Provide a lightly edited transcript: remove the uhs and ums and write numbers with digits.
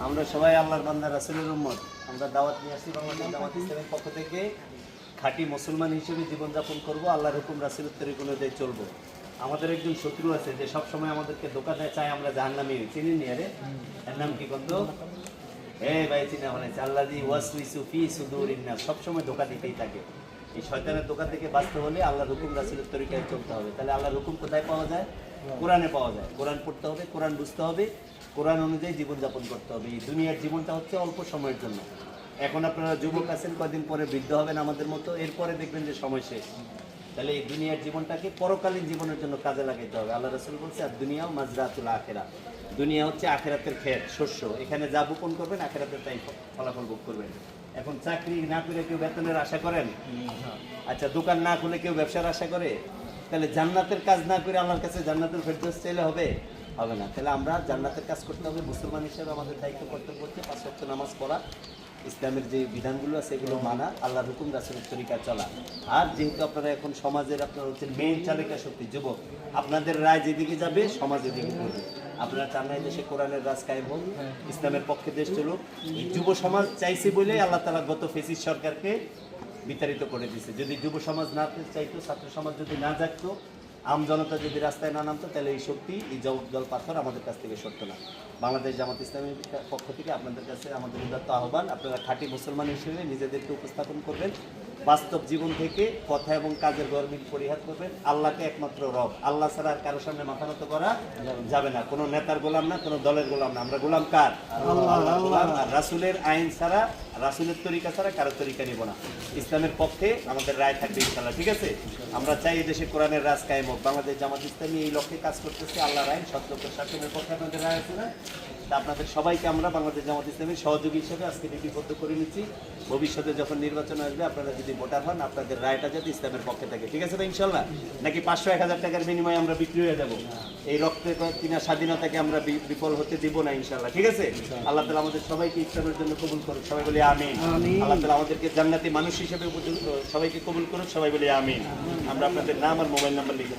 আমরা সবাই আল্লাহর বান্দা রাসূলের উম্মত। আমরা দাওয়াত নিয়ে আসছি বাংলাদেশ জামাত ইসলামের পক্ষ থেকে। খাঁটি মুসলমান হিসেবে জীবনযাপন করব, আল্লাহর হুকুম রাসূলের তরিকা অনুযায়ী চলবো। আমাদের একজন শত্রু আছে যে সব সময় আমাদেরকে ধোঁকা দেয়, চায় আমরা জাহান্নামী হই। চিনি নি? আরে এর নাম কি বলতো? ভাই চিনা মানে আল্লাযী ওয়াসওয়িসু ফি সুদুরিন নাস, সব সময় ধোঁকা দিতেই থাকে। এই শয়তানের ধোঁকা থেকে বাঁচতে হলে আল্লাহর হুকুম রাসূলের তরিকায় চলতে হবে। তাহলে আল্লাহর হুকুম কোথায় পাওয়া যায়? কোরআনে পাওয়া যায়। কোরআন পড়তে হবে, কোরআন বুঝতে হবে, কোরআন অনুযায়ী জীবনযাপন করতে হবে। এই দুনিয়ার জীবনটা হচ্ছে অল্প সময়ের জন্য। এখন আপনারা যুবক আছেন, কয়দিন পরে বৃদ্ধ হবেন আমাদের মতো, এরপরে দেখবেন যে সময় শেষ। তাহলে এই দুনিয়ার জীবনটাকে পরকালীন জীবনের জন্য কাজে লাগাইতে হবে। আল্লাহ রাসূল বলছে আর দুনিয়াও মাজরাতুল আখিরা, দুনিয়া হচ্ছে আখিরাতের ক্ষেত, শস্য। এখানে যা বপন করবেন আখিরাতের তাই ফলাফল ভোগ করবেন। এখন চাকরি না করে কেউ বেতনের আশা করেন? আচ্ছা, দোকান না খুলে কেউ ব্যবসার আশা করে? তাহলে জান্নাতের কাজ না করে আল্লাহর কাছে জান্নাতুল ফেরদৌস চাইলে হবে? হবে না। তাহলে আমরা জান্নাতের কাজ করতে হবে। মুসলমান হিসেবে আমাদের দায়িত্ব কর্তব্য হচ্ছে 5 ওয়াক্ত নামাজ পড়া, ইসলামের যে বিধানগুলো আছে এগুলো মানা, আল্লাহর হুকুম রাসূলের তরিকা চলা। আর যেহেতু আপনারা এখন সমাজের আপনারা হচ্ছেন মেইন চালিকা শক্তি, যুবক, আপনাদের রায় যেদিকে যাবে সমাজ এদিকে করবে। আপনারা চান না দেশে কোরআনের রাজ কায়েম হোক, ইসলামের পক্ষে দেশ চলুক। এই যুব সমাজ চাইছে বলে আল্লাহ তাআলা গত ফেসিস্ট সরকারকে বিতাড়িত করে দিয়েছে। যদি যুব সমাজ না চাইতো, ছাত্র সমাজ যদি না জাগতো, আম জনতা যদি রাস্তায় না নামতো, তাহলে এই শক্তি, এই জল পাথর আমাদের কাছ থেকে সরতো না। বাংলাদেশ জামাত ইসলামের পক্ষ থেকে আপনাদের কাছে আমাদের উদাত্ত আহ্বান, আপনারা খাঁটি মুসলমান হিসেবে নিজেদেরকে উপস্থাপন করবেন। বাস্তব জীবন থেকে কথা এবং কাজের গরমিল পরিহার করবেন। আল্লাহকে একমাত্র রব, আল্লাহ ছাড়া আর কারোর সামনে মাথা নত করা যাবে না। কোনো নেতার গোলাম না, কোনো দলের গোলাম না। আমরা গোলাম কার? আল্লাহ গোলাম। আর রাসূলের আইন ছাড়া, রাসূলের তরিকা ছাড়া কারো তরিকা নিব না। ইসলামের পক্ষে আমাদের রায় থাকবে ইনশাআল্লাহ, ঠিক আছে? আমরা চাই দেশে কোরআনের রাজ কায়েম হোক। বাংলাদেশ জামাত ইসলামী এই লক্ষ্যে কাজ করতেছে। আল্লাহর আইন, সত্যলোকের শাসনের পক্ষে আপনাদের রায় আছে না? আপনাদের সবাইকে আমরা বাংলাদেশ জামাত ইসলামীর সহযোগী হিসেবে আজকে লিপিবদ্ধ করে নিচ্ছি। ভবিষ্যতে যখন নির্বাচন আসবে, আপনারা যদি ভোটার হন, আপনাদের রায়টা যাতে ইসলামের পক্ষে থাকে, ঠিক আছে তো ইনশাল্লাহ? নাকি 500-1000 টাকার বিনিময়ে আমরা বিক্রি হয়ে যাব? এই রক্তের কিনা স্বাধীনতাকে আমরা বিফল হতে দিব না ইনশাল্লাহ, ঠিক আছে? আল্লাহ তাআলা আমাদের সবাইকে ইসলামের জন্য কবুল করুক, সবাই বলি আমিন। আল্লাহ তাআলা আমাদেরকে জান্নাতি মানুষ হিসেবে সবাইকে কবুল করুক, সবাই বলি আমিন। আমরা আপনাদের নাম আর মোবাইল নাম্বার লিখে